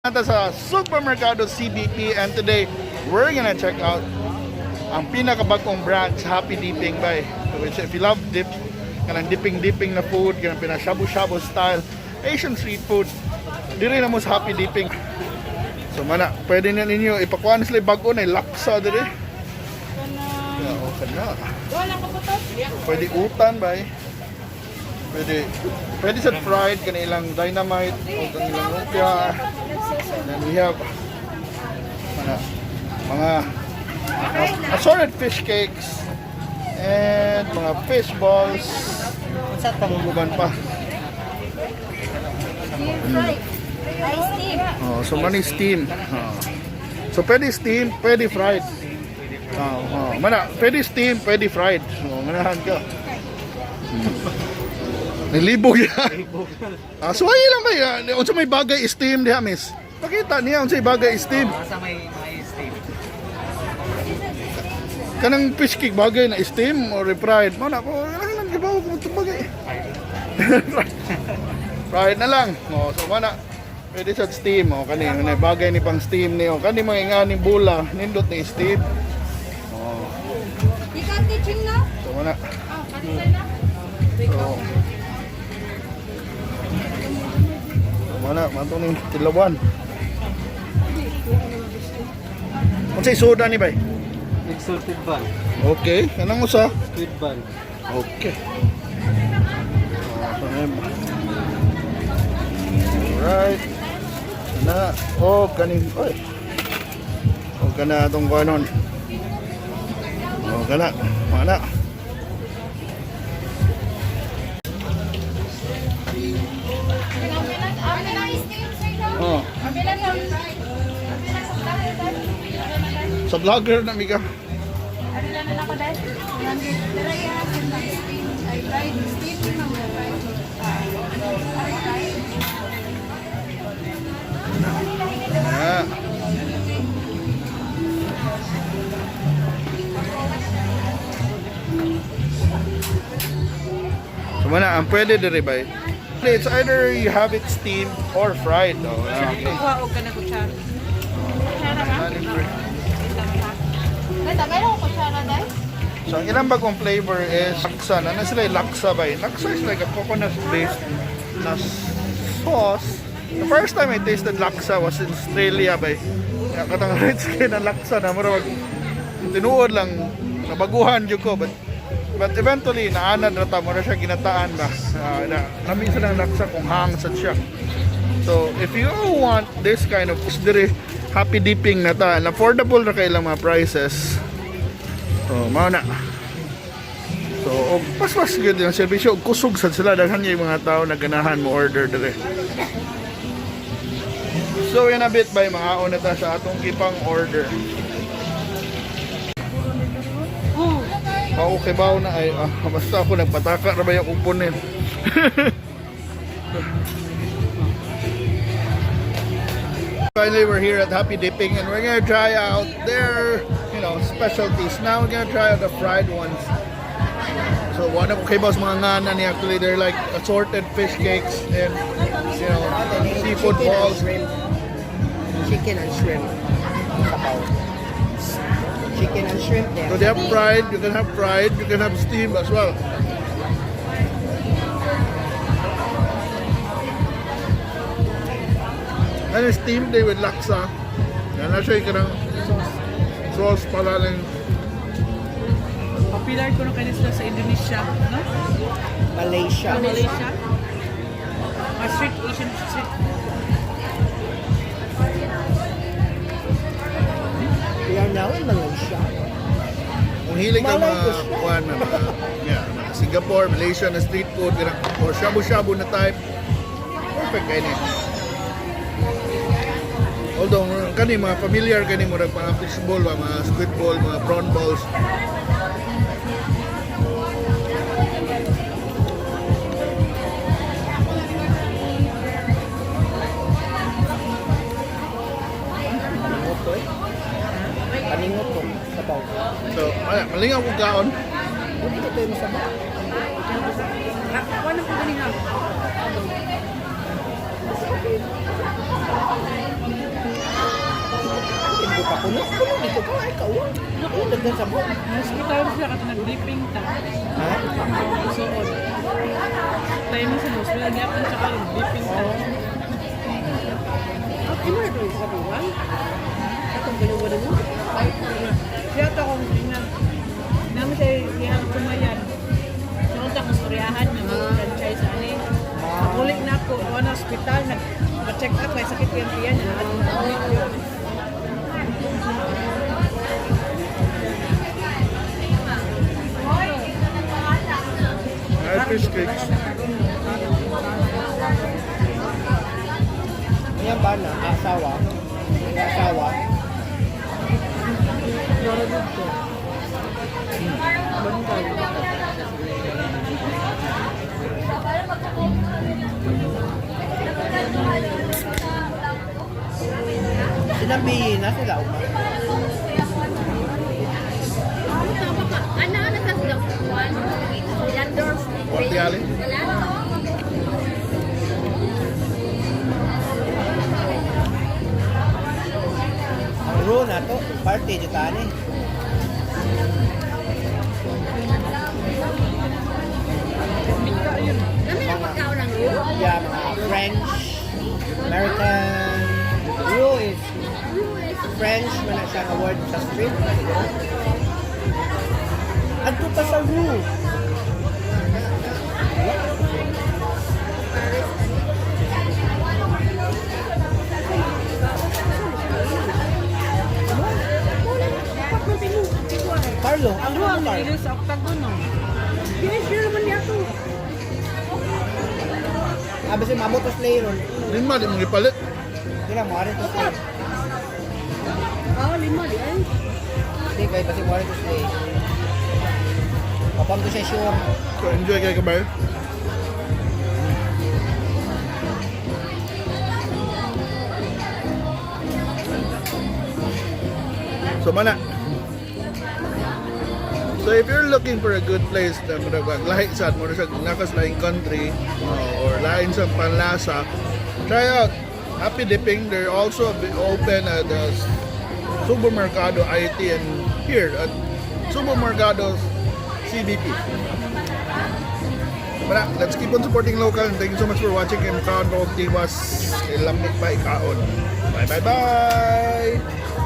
Nata sa Sugbo Mercado CBP, and today we're gonna check out ang pinakabagong branch, Happy Dipping by, which if you love dip, kanang dipping na food, kanang pina Shabu-Shabu style Asian street food, diri na mo sa Happy Dipping. So mana, pwede na ninyo ipakuha na sila bago na laksa diri. Kana. Pwede utan bay. Pwede sa fried kanilang dynamite o kanilang lumpia. And then we have mga assorted fish cakes and mga fish balls. Panguguban pa. Oh, so money steam. So pwede steam, pwede fried. Pwede steam, pwede fried. So manahan ka. Nilibog yan. So ay lang kayo. Unsa may bagay steam diha, miss? Pakita niya unsa may bagay steam. Asa may steam. Kanang fish cake bagay na steam or fried. Mana ko lang gibaw ko itong bagay. Fried na lang. So mana pwede sa steam o kani bagay ni pang steam ni o kani mga ingani bula nindot ni steam. Ikan teaching na? So mana. Mana matong ning tilawan. Unsay soda ni bay? Exalted ban. Okay, kanang usa? Squid ban. Okay. Alright. Na, kaning oy. Kana tong kuanon. Kana, mana? Sa vlogger na miga. So mana ang pwede diri bay. It's either you have it steamed or fried. Okay. So ang ilang bagong flavor is laksa. Na sila yung laksa ba? Laksa is like a coconut based na sauce. The first time I tasted laksa was in Australia ba? Kaya katang red skin na laksa na marag tinuod lang nabaguhan yun ko, but eventually naanad na tamo na siya ginataan ba. Namin sila ng laksa kung hangsad siya. So if you want this kind of diri Happy Dipping na ta, affordable na kailang mga prices. So, mao na. So, pas-pas gud yung serbisyo, kusog sad sila daghan yung mga tao na ganahan mo order dire. So, yan a bit by mga una ta sa atong kipang order. Okay ba na ay basta ako nagpataka ra ba yung uponin. Finally, we're here at Happy Dipping and we're gonna try out their, specialties. Now we're gonna try out the fried ones. So one of Kayba's mga ngana ni actually, they're like assorted fish cakes and seafood balls. Chicken and shrimp. Chicken and shrimp there. So they have fried, you can have fried, you can have steamed as well. And steamed day with laksa. Yan na siya yung sauce pala lang. Popular ko na kayo sila sa Indonesia, no? Malaysia. Malaysia. Street Asian street. We are now in Malaysia. Kung hilig ka mga Singapore, Malaysia na street food or Shabu-Shabu na type, perfect kayo niya. Although kani mga familiar kani mo mga fish ball, mga squid ball, mga prawn balls. Paningot ko sa pao. So, malingaw kong kaon. Hindi ko tayo masama. Wala ko galing dagdag sa buhok. Hospital siya kasi nag-dipping ta. Ha? Suod. Tayo sa hospital, gyapon siya karon dipping ta. Imo na ito sa katuwan? Atong binuwala mo? Siya to kung tingnan. Namin siya iyang kumayan. Noon ta kusturyahan ng franchise ani. Ulit na ako, one hospital, nag-check up, may sakit yan yan. Ulit yun. Fish cakes. Yan ba na? Asawa? Asawa? Loro dito. Bantay. Sinabihin na sila uma. What yali? Ang rule na to, party dito ani. Yeah, mga French, American. Rule is French, man siya nga word sa street. Adto pa sa rule. Carlo, ang Ano ang Carlo. nilagay sa octagon no? Finisher naman niya to. Abi si mabutos layron. Lima, di mong ipalit. Kira mo ari to stay. Oo, 5 di ay. Hindi kay kasi mo ari to stay. Kapag to siya sure. So, enjoy kayo kabayo. So, mana. So, if you're looking for a good place na lahi sa mo sa nakas laing country or lain sa panlasa, try out Happy Dipping. They're also open at the Sugbo Mercado IT and here at Sugbo Mercado CBP. But let's keep on supporting local and thank you so much for watching. Kay Makaon Tiwas, kay Lamig pa ikaon. Bye bye bye!